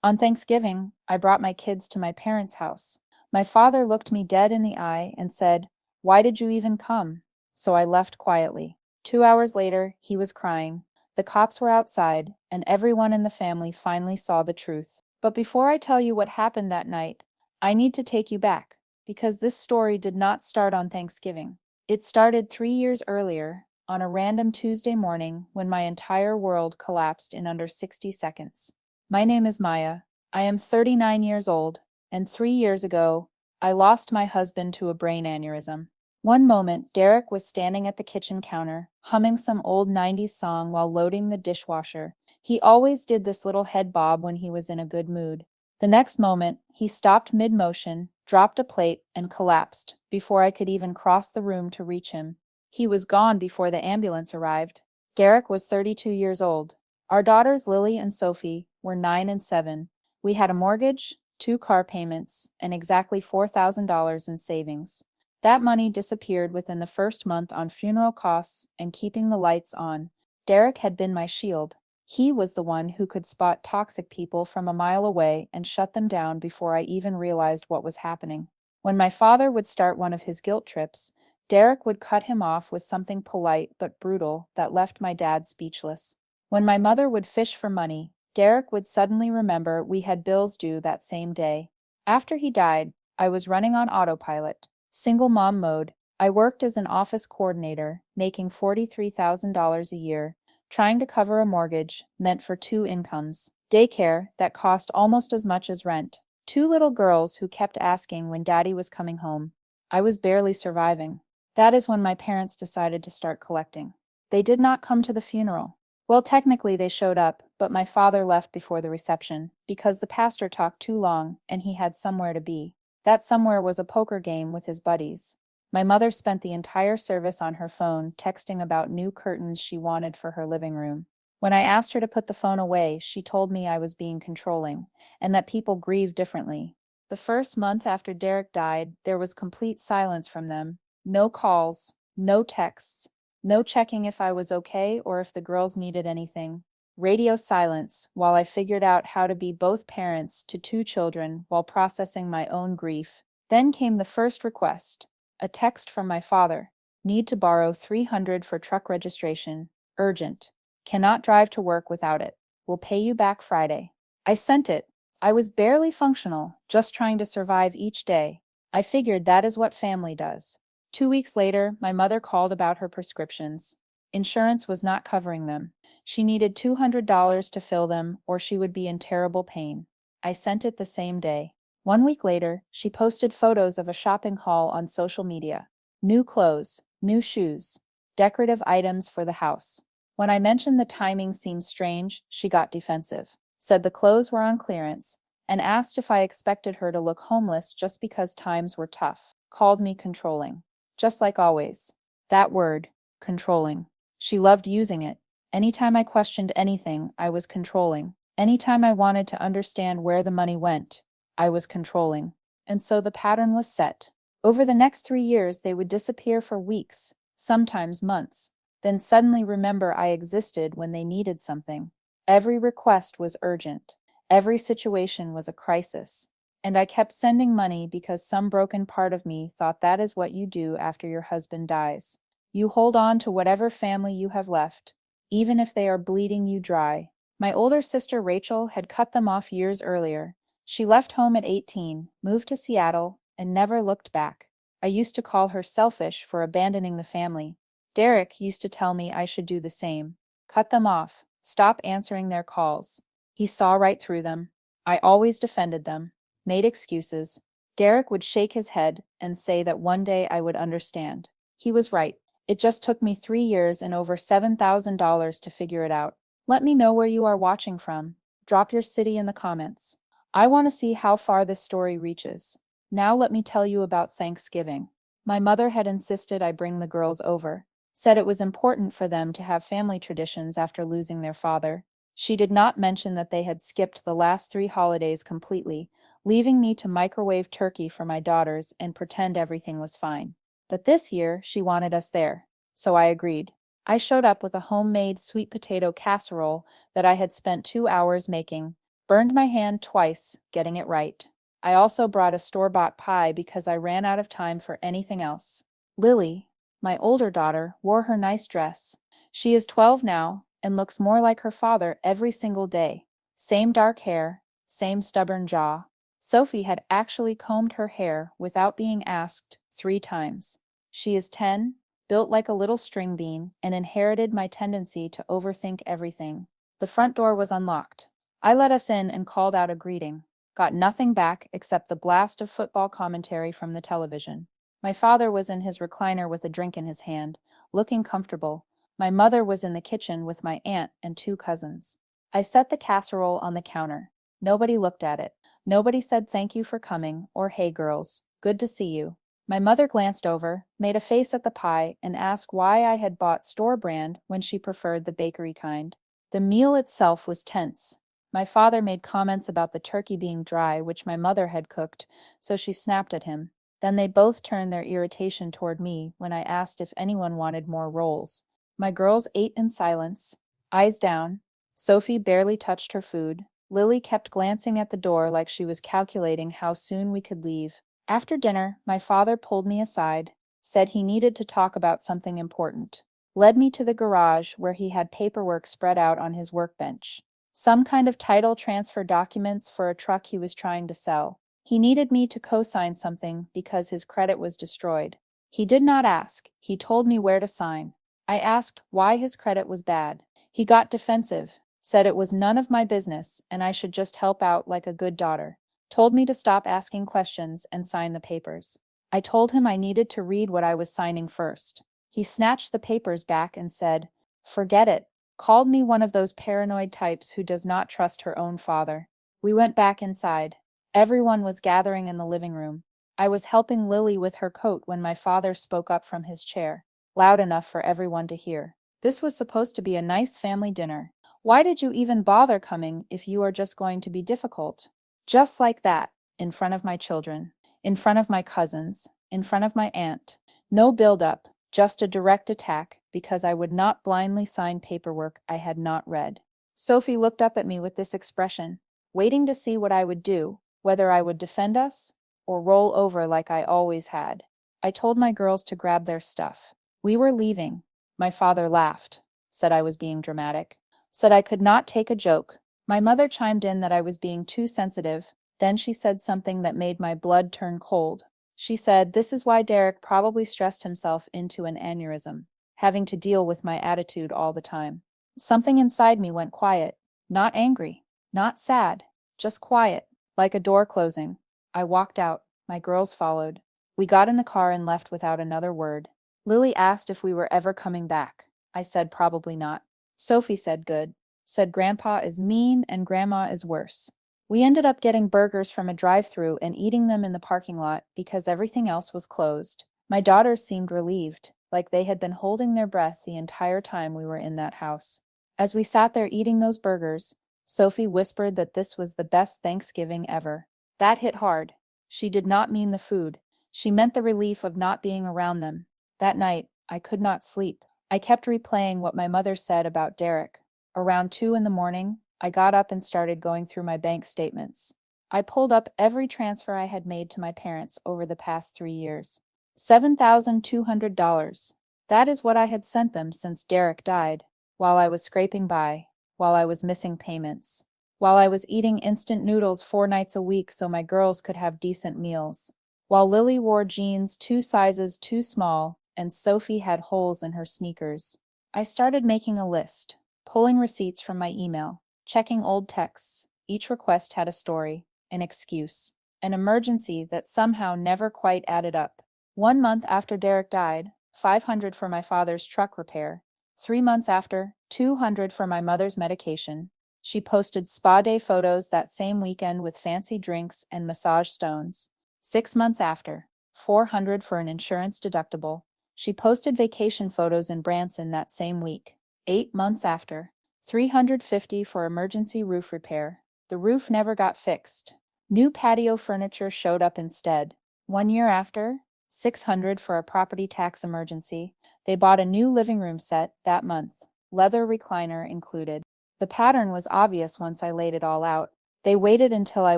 On Thanksgiving, I brought my kids to my parents' house. My father looked me dead in the eye and said, "Why did you even come?" So I left quietly. 2 hours later, he was crying. The cops were outside, and everyone in the family finally saw the truth. But before I tell you what happened that night, I need to take you back, because this story did not start on Thanksgiving. It started 3 years earlier, on a random Tuesday morning when my entire world collapsed in under 60 seconds. My name is Maya. I am 39 years old, and 3 years ago, I lost my husband to a brain aneurysm. One moment, Derek was standing at the kitchen counter, humming some old 90s song while loading the dishwasher. He always did this little head bob when he was in a good mood. The next moment, he stopped mid-motion, dropped a plate, and collapsed before I could even cross the room to reach him. He was gone before the ambulance arrived. Derek was 32 years old. Our daughters, Lily and Sophie, were 9 and 7. We had a mortgage, 2 car payments, and exactly $4,000 in savings. That money disappeared within the first month on funeral costs and keeping the lights on. Derek had been my shield. He was the one who could spot toxic people from a mile away and shut them down before I even realized what was happening. When my father would start one of his guilt trips, Derek would cut him off with something polite but brutal that left my dad speechless. When my mother would fish for money, Derek would suddenly remember we had bills due that same day. After he died, I was running on autopilot, single mom mode. I worked as an office coordinator, making $43,000 a year, trying to cover a mortgage meant for 2 incomes, daycare that cost almost as much as rent, 2 little girls who kept asking when daddy was coming home. I was barely surviving. That is when my parents decided to start collecting. They did not come to the funeral. Well, technically they showed up, but my father left before the reception, because the pastor talked too long and he had somewhere to be. That somewhere was a poker game with his buddies. My mother spent the entire service on her phone, texting about new curtains she wanted for her living room. When I asked her to put the phone away, she told me I was being controlling, and that people grieve differently. The first month after Derek died, there was complete silence from them. No calls, no texts, no checking if I was okay or if the girls needed anything. Radio silence while I figured out how to be both parents to 2 children while processing my own grief. Then came the first request, a text from my father. Need to borrow 300 for truck registration. Urgent. Cannot drive to work without it. Will pay you back Friday. I sent it. I was barely functional, just trying to survive each day. I figured that is what family does. 2 weeks later, my mother called about her prescriptions. Insurance was not covering them. She needed $200 to fill them, or she would be in terrible pain. I sent it the same day. 1 week later, she posted photos of a shopping haul on social media. New clothes, new shoes, decorative items for the house. When I mentioned the timing seemed strange, she got defensive, said the clothes were on clearance, and asked if I expected her to look homeless just because times were tough. Called me controlling. Just like always. That word, controlling. She loved using it. Anytime I questioned anything, I was controlling. Anytime I wanted to understand where the money went, I was controlling. And so the pattern was set. Over the next 3 years, they would disappear for weeks, sometimes months, then suddenly remember I existed when they needed something. Every request was urgent. Every situation was a crisis. And I kept sending money because some broken part of me thought that is what you do after your husband dies. You hold on to whatever family you have left, even if they are bleeding you dry. My older sister Rachel had cut them off years earlier. She left home at 18, moved to Seattle, and never looked back. I used to call her selfish for abandoning the family. Derek used to tell me I should do the same. Cut them off. Stop answering their calls. He saw right through them. I always defended them, made excuses. Derek would shake his head and say that one day I would understand. He was right. It just took me 3 years and over $7,000 to figure it out. Let me know where you are watching from. Drop your city in the comments. I want to see how far this story reaches. Now let me tell you about Thanksgiving. My mother had insisted I bring the girls over, said it was important for them to have family traditions after losing their father. She did not mention that they had skipped the last 3 holidays completely, leaving me to microwave turkey for my daughters and pretend everything was fine. But this year, she wanted us there, so I agreed. I showed up with a homemade sweet potato casserole that I had spent 2 hours making, Burned my hand twice, getting it right. I also brought a store-bought pie because I ran out of time for anything else. Lily, my older daughter, wore her nice dress. She is 12 now and looks more like her father every single day. Same dark hair, same stubborn jaw. Sophie had actually combed her hair without being asked 3 times. She is 10, built like a little string bean, and inherited my tendency to overthink everything. The front door was unlocked. I let us in and called out a greeting. Got nothing back except the blast of football commentary from the television. My father was in his recliner with a drink in his hand, looking comfortable. My mother was in the kitchen with my aunt and 2 cousins. I set the casserole on the counter. Nobody looked at it. Nobody said thank you for coming or hey girls, good to see you. My mother glanced over, made a face at the pie, and asked why I had bought store brand when she preferred the bakery kind. The meal itself was tense. My father made comments about the turkey being dry, which my mother had cooked, so she snapped at him. Then they both turned their irritation toward me when I asked if anyone wanted more rolls. My girls ate in silence, eyes down. Sophie barely touched her food. Lily kept glancing at the door like she was calculating how soon we could leave. After dinner, my father pulled me aside, said he needed to talk about something important, led me to the garage where he had paperwork spread out on his workbench. Some kind of title transfer documents for a truck he was trying to sell. He needed me to co-sign something because his credit was destroyed. He did not ask. He told me where to sign. I asked why his credit was bad. He got defensive, said it was none of my business and I should just help out like a good daughter. Told me to stop asking questions and sign the papers. I told him I needed to read what I was signing first. He snatched the papers back and said, "Forget it." Called me one of those paranoid types who does not trust her own father. We went back inside. Everyone was gathering in the living room. I was helping Lily with her coat when my father spoke up from his chair, loud enough for everyone to hear. This was supposed to be a nice family dinner. Why did you even bother coming if you are just going to be difficult? Just like that, in front of my children, in front of my cousins, in front of my aunt. No build-up, just a direct attack because I would not blindly sign paperwork I had not read. Sophie looked up at me with this expression, waiting to see what I would do, whether I would defend us or roll over like I always had. I told my girls to grab their stuff. We were leaving. My father laughed, said I was being dramatic, said I could not take a joke. My mother chimed in that I was being too sensitive. Then she said something that made my blood turn cold. She said, "This is why Derek probably stressed himself into an aneurysm, having to deal with my attitude all the time." Something inside me went quiet, not angry, not sad, just quiet, like a door closing. I walked out. My girls followed. We got in the car and left without another word. Lily asked if we were ever coming back. I said probably not. Sophie said good. Said Grandpa is mean and Grandma is worse. We ended up getting burgers from a drive-thru and eating them in the parking lot because everything else was closed. My daughters seemed relieved, like they had been holding their breath the entire time we were in that house. As we sat there eating those burgers, Sophie whispered that this was the best Thanksgiving ever. That hit hard. She did not mean the food. She meant the relief of not being around them. That night, I could not sleep. I kept replaying what my mother said about Derek. Around 2 in the morning, I got up and started going through my bank statements. I pulled up every transfer I had made to my parents over the past 3 years. $7,200. That is what I had sent them since Derek died, while I was scraping by, while I was missing payments, while I was eating instant noodles 4 nights a week so my girls could have decent meals, while Lily wore jeans 2 sizes too small and Sophie had holes in her sneakers. I started making a list, pulling receipts from my email, checking old texts. Each request had a story, an excuse, an emergency that somehow never quite added up. 1 month after Derek died, $500 for my father's truck repair. 3 months after, $200 for my mother's medication. She posted spa day photos that same weekend with fancy drinks and massage stones. 6 months after, $400 for an insurance deductible. She posted vacation photos in Branson that same week. 8 months after, $350 for emergency roof repair. The roof never got fixed. New patio furniture showed up instead. 1 year after, $600 for a property tax emergency. They bought a new living room set that month, leather recliner included. The pattern was obvious once I laid it all out. They waited until I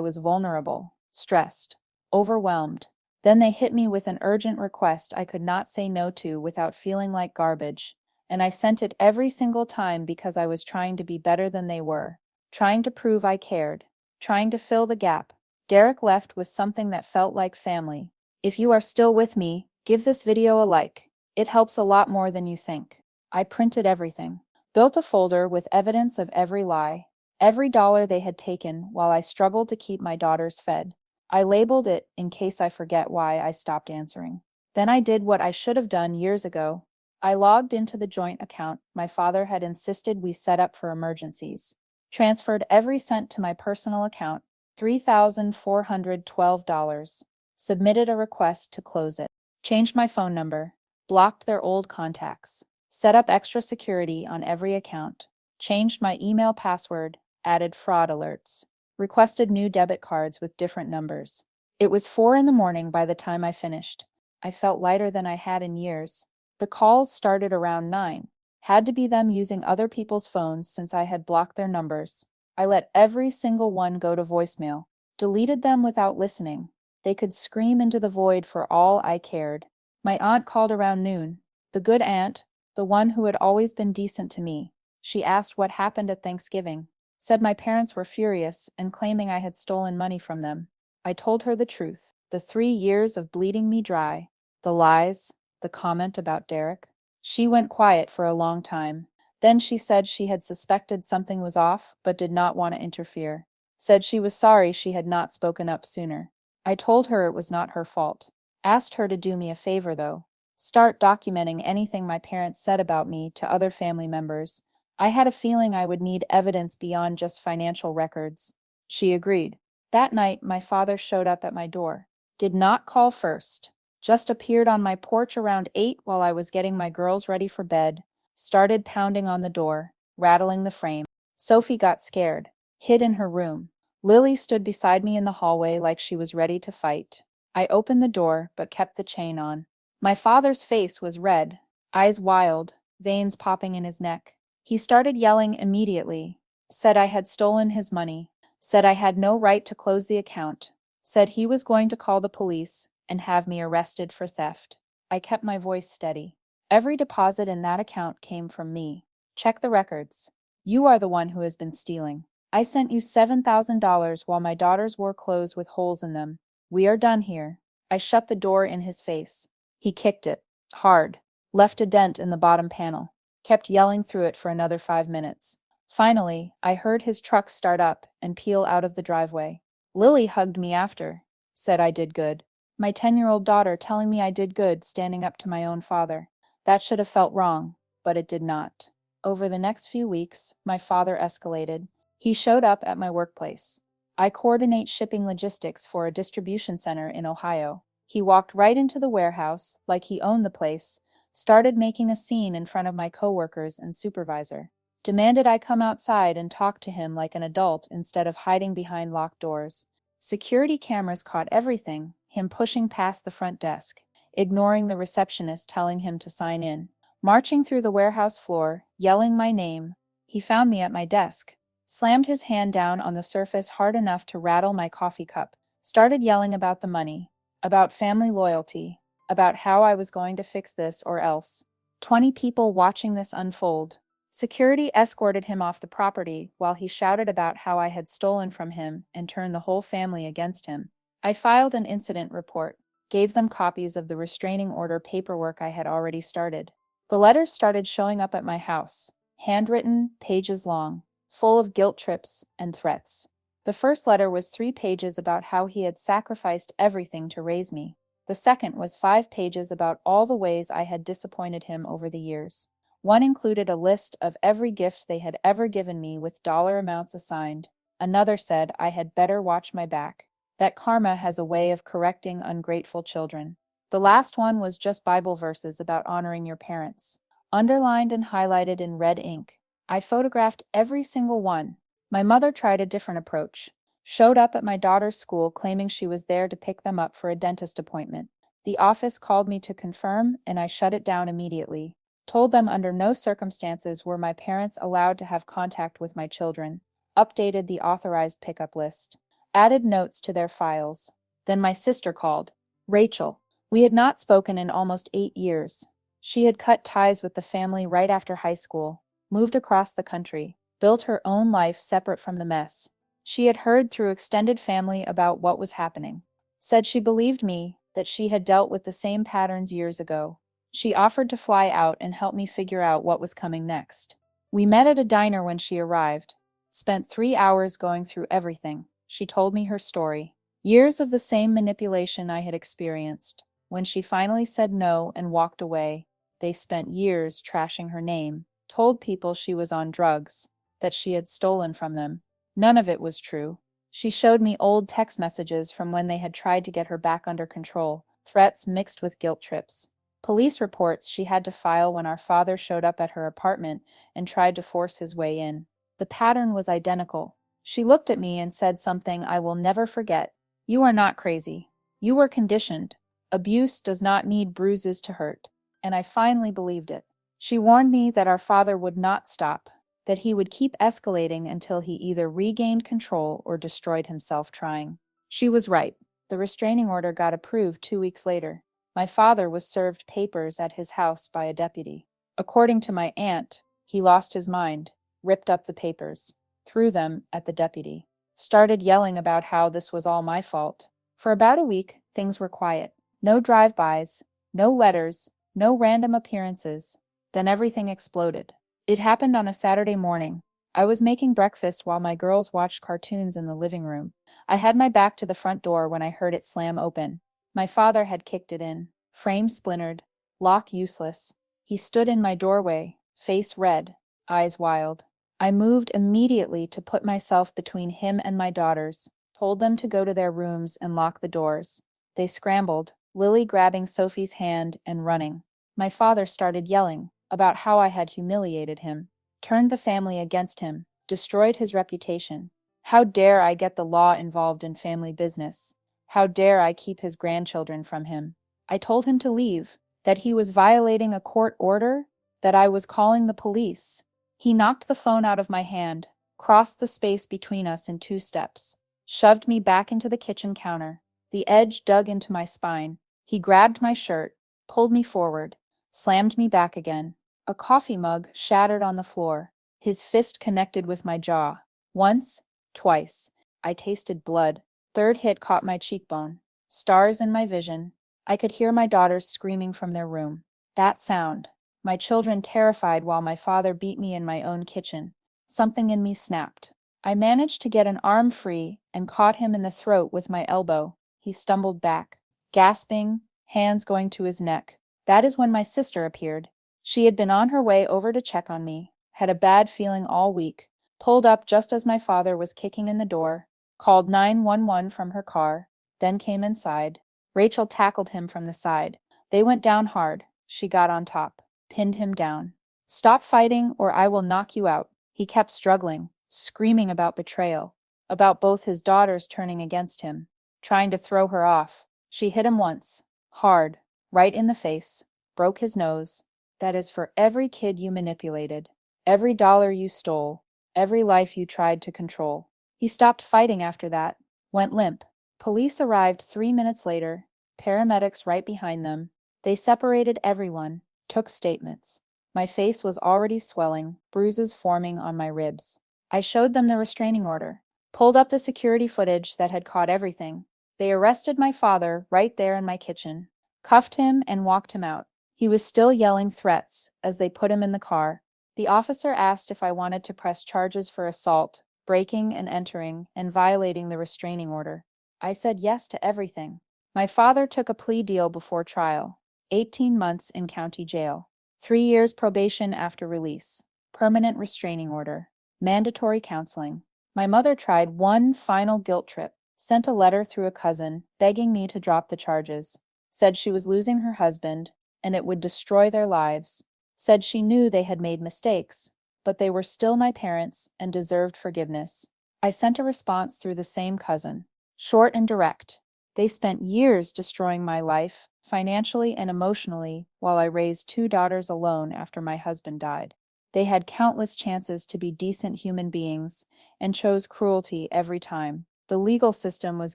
was vulnerable, stressed, overwhelmed. Then they hit me with an urgent request I could not say no to without feeling like garbage. And I sent it every single time because I was trying to be better than they were, trying to prove I cared, trying to fill the gap. Derek left with something that felt like family. If you are still with me, give this video a like. It helps a lot more than you think. I printed everything. Built a folder with evidence of every lie, every dollar they had taken while I struggled to keep my daughters fed. I labeled it in case I forget why I stopped answering. Then I did what I should have done years ago. I logged into the joint account my father had insisted we set up for emergencies, transferred every cent to my personal account, $3,412, submitted a request to close it, changed my phone number, blocked their old contacts, set up extra security on every account, changed my email password, added fraud alerts, requested new debit cards with different numbers. It was 4 in the morning by the time I finished. I felt lighter than I had in years. The calls started around 9. Had to be them using other people's phones since I had blocked their numbers. I let every single one go to voicemail, deleted them without listening. They could scream into the void for all I cared. My aunt called around noon. The good aunt, the one who had always been decent to me. She asked what happened at Thanksgiving, said my parents were furious and claiming I had stolen money from them. I told her the truth, the 3 years of bleeding me dry, the lies, the comment about Derek. She went quiet for a long time. Then she said she had suspected something was off but did not want to interfere. Said she was sorry she had not spoken up sooner. I told her it was not her fault. Asked her to do me a favor, though. Start documenting anything my parents said about me to other family members. I had a feeling I would need evidence beyond just financial records. She agreed. That night, my father showed up at my door. Did not call first. Just appeared on my porch around 8 while I was getting my girls ready for bed. Started pounding on the door, rattling the frame. Sophie got scared, hid in her room. Lily stood beside me in the hallway like she was ready to fight. I opened the door, but kept the chain on. My father's face was red, eyes wild, veins popping in his neck. He started yelling immediately, said I had stolen his money, said I had no right to close the account, said he was going to call the police and have me arrested for theft. I kept my voice steady. Every deposit in that account came from me. Check the records. You are the one who has been stealing. I sent you $7,000 while my daughters wore clothes with holes in them. We are done here. I shut the door in his face. He kicked it, hard, left a dent in the bottom panel, kept yelling through it for another 5 minutes. Finally, I heard his truck start up and peel out of the driveway. Lily hugged me after, said I did good. My 10-year-old daughter telling me I did good standing up to my own father. That should have felt wrong, but it did not. Over the next few weeks, my father escalated. He showed up at my workplace. I coordinate shipping logistics for a distribution center in Ohio. He walked right into the warehouse, like he owned the place, started making a scene in front of my coworkers and supervisor. Demanded I come outside and talk to him like an adult instead of hiding behind locked doors. Security cameras caught everything, him pushing past the front desk, ignoring the receptionist telling him to sign in, marching through the warehouse floor, yelling my name. He found me at my desk, slammed his hand down on the surface hard enough to rattle my coffee cup, started yelling about the money, about family loyalty, about how I was going to fix this or else. 20 people watching this unfold. Security escorted him off the property while he shouted about how I had stolen from him and turned the whole family against him. I filed an incident report, gave them copies of the restraining order paperwork I had already started. The letters started showing up at my house, handwritten, pages long, full of guilt trips and threats. The first letter was 3 pages about how he had sacrificed everything to raise me. The second was 5 pages about all the ways I had disappointed him over the years. One included a list of every gift they had ever given me with dollar amounts assigned. Another said I had better watch my back, that karma has a way of correcting ungrateful children. The last one was just Bible verses about honoring your parents, underlined and highlighted in red ink. I photographed every single one. My mother tried a different approach. Showed up at my daughter's school claiming she was there to pick them up for a dentist appointment. The office called me to confirm, and I shut it down immediately. Told them under no circumstances were my parents allowed to have contact with my children. updated the authorized pickup list, added notes to their files. Then my sister called. Rachel. We had not spoken in almost 8 years. She had cut ties with the family right after high school, moved across the country, built her own life separate from the mess. She had heard through extended family about what was happening. Said she believed me, that she had dealt with the same patterns years ago. She offered to fly out and help me figure out what was coming next. We met at a diner when she arrived. Spent 3 hours going through everything. She told me her story. Years of the same manipulation I had experienced. When she finally said no and walked away, they spent years trashing her name, told people she was on drugs, that she had stolen from them. None of it was true. She showed me old text messages from when they had tried to get her back under control, threats mixed with guilt trips. Police reports she had to file when our father showed up at her apartment and tried to force his way in. The pattern was identical. She looked at me and said something I will never forget. You are not crazy. You were conditioned. Abuse does not need bruises to hurt. And I finally believed it. She warned me that our father would not stop, that he would keep escalating until he either regained control or destroyed himself trying. She was right. The restraining order got approved 2 weeks later. My father was served papers at his house by a deputy. According to my aunt, he lost his mind, ripped up the papers, threw them at the deputy, started yelling about how this was all my fault. For about a week, things were quiet. No drive-bys, no letters, no random appearances. Then everything exploded. It happened on a Saturday morning. I was making breakfast while my girls watched cartoons in the living room. I had my back to the front door when I heard it slam open. My father had kicked it in. Frame splintered, lock useless. He stood in my doorway, face red, eyes wild. I moved immediately to put myself between him and my daughters, told them to go to their rooms and lock the doors. They scrambled, Lily grabbing Sophie's hand and running. My father started yelling about how I had humiliated him, turned the family against him, destroyed his reputation. How dare I get the law involved in family business? How dare I keep his grandchildren from him? I told him to leave, that he was violating a court order, that I was calling the police. He knocked the phone out of my hand, crossed the space between us in 2 steps, shoved me back into the kitchen counter. The edge dug into my spine. He grabbed my shirt, pulled me forward, slammed me back again. A coffee mug shattered on the floor. His fist connected with my jaw. Once, twice. I tasted blood. Third hit caught my cheekbone. Stars in my vision. I could hear my daughters screaming from their room. That sound. My children terrified while my father beat me in my own kitchen. Something in me snapped. I managed to get an arm free and caught him in the throat with my elbow. He stumbled back, gasping, hands going to his neck. That is when my sister appeared. She had been on her way over to check on me, had a bad feeling all week, pulled up just as my father was kicking in the door, called 911 from her car, then came inside. Rachel tackled him from the side. They went down hard. She got on top, pinned him down. Stop fighting or I will knock you out. He kept struggling, screaming about betrayal, about both his daughters turning against him, trying to throw her off. She hit him once, hard, right in the face, broke his nose. That is for every kid you manipulated, every dollar you stole, every life you tried to control. He stopped fighting after that, went limp. Police arrived 3 minutes later, paramedics right behind them. They separated everyone, took statements. My face was already swelling, bruises forming on my ribs. I showed them the restraining order, pulled up the security footage that had caught everything. They arrested my father right there in my kitchen, cuffed him and walked him out. He was still yelling threats as they put him in the car. The officer asked if I wanted to press charges for assault, breaking and entering, and violating the restraining order. I said yes to everything. My father took a plea deal before trial, 18 months in county jail, 3 years probation after release, permanent restraining order, mandatory counseling. My mother tried one final guilt trip, sent a letter through a cousin begging me to drop the charges, said she was losing her husband and it would destroy their lives, said she knew they had made mistakes, but they were still my parents and deserved forgiveness. I sent a response through the same cousin, short and direct. They spent years destroying my life, financially and emotionally, while I raised 2 daughters alone after my husband died. They had countless chances to be decent human beings and chose cruelty every time. The legal system was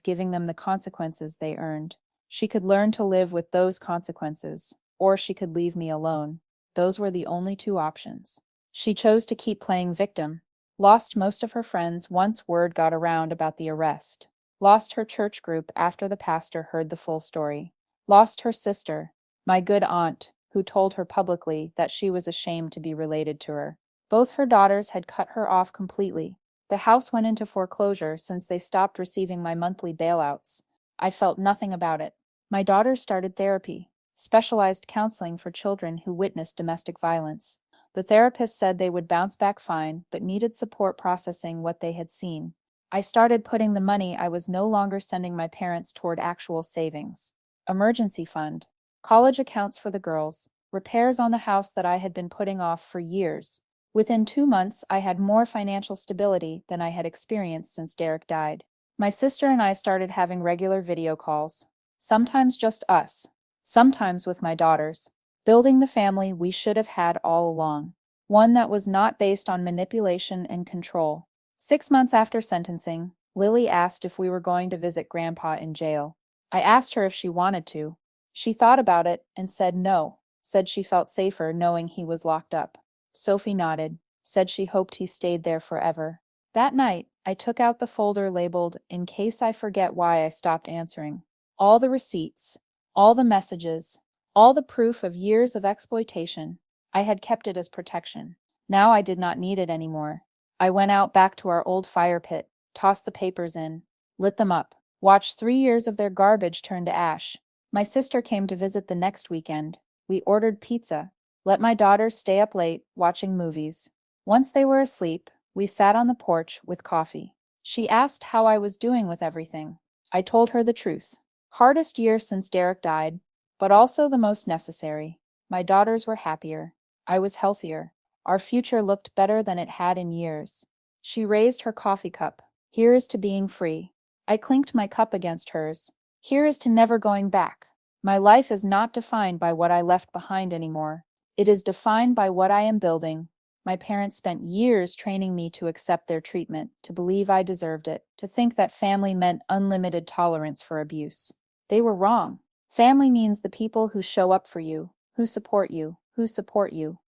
giving them the consequences they earned. She could learn to live with those consequences, or she could leave me alone. Those were the only two options. She chose to keep playing victim. Lost most of her friends once word got around about the arrest. Lost her church group after the pastor heard the full story. Lost her sister, my good aunt, who told her publicly that she was ashamed to be related to her. Both her daughters had cut her off completely. The house went into foreclosure since they stopped receiving my monthly bailouts. I felt nothing about it. My daughters started therapy, specialized counseling for children who witnessed domestic violence. The therapist said they would bounce back fine, but needed support processing what they had seen. I started putting the money I was no longer sending my parents toward actual savings. Emergency fund, college accounts for the girls, repairs on the house that I had been putting off for years. Within 2 months, I had more financial stability than I had experienced since Derek died. My sister and I started having regular video calls, sometimes just us, sometimes with my daughters, building the family we should have had all along, one that was not based on manipulation and control. 6 months after sentencing, Lily asked if we were going to visit Grandpa in jail. I asked her if she wanted to. She thought about it and said no, said she felt safer knowing he was locked up. Sophie nodded, said she hoped he stayed there forever. That night, I took out the folder labeled "In case I forget why I stopped answering." All the receipts, all the messages, all the proof of years of exploitation. I had kept it as protection. Now I did not need it anymore. I went out back to our old fire pit, tossed the papers in, lit them up, watched 3 years of their garbage turn to ash. My sister came to visit the next weekend. We ordered pizza, let my daughters stay up late, watching movies. Once they were asleep, we sat on the porch with coffee. She asked how I was doing with everything. I told her the truth. Hardest year since Derek died, but also the most necessary. My daughters were happier. I was healthier. Our future looked better than it had in years. She raised her coffee cup. Here is to being free. I clinked my cup against hers. Here is to never going back. My life is not defined by what I left behind anymore. It is defined by what I am building. My parents spent years training me to accept their treatment, to believe I deserved it, to think that family meant unlimited tolerance for abuse. They were wrong. Family means the people who show up for you, who support you,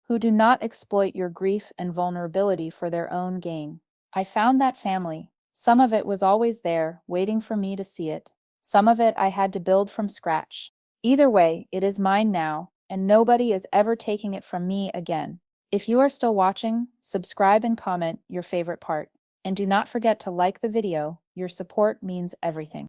who do not exploit your grief and vulnerability for their own gain. I found that family. Some of it was always there, waiting for me to see it. Some of it I had to build from scratch. Either way, it is mine now, and nobody is ever taking it from me again. If you are still watching, subscribe and comment your favorite part. And do not forget to like the video. Your support means everything.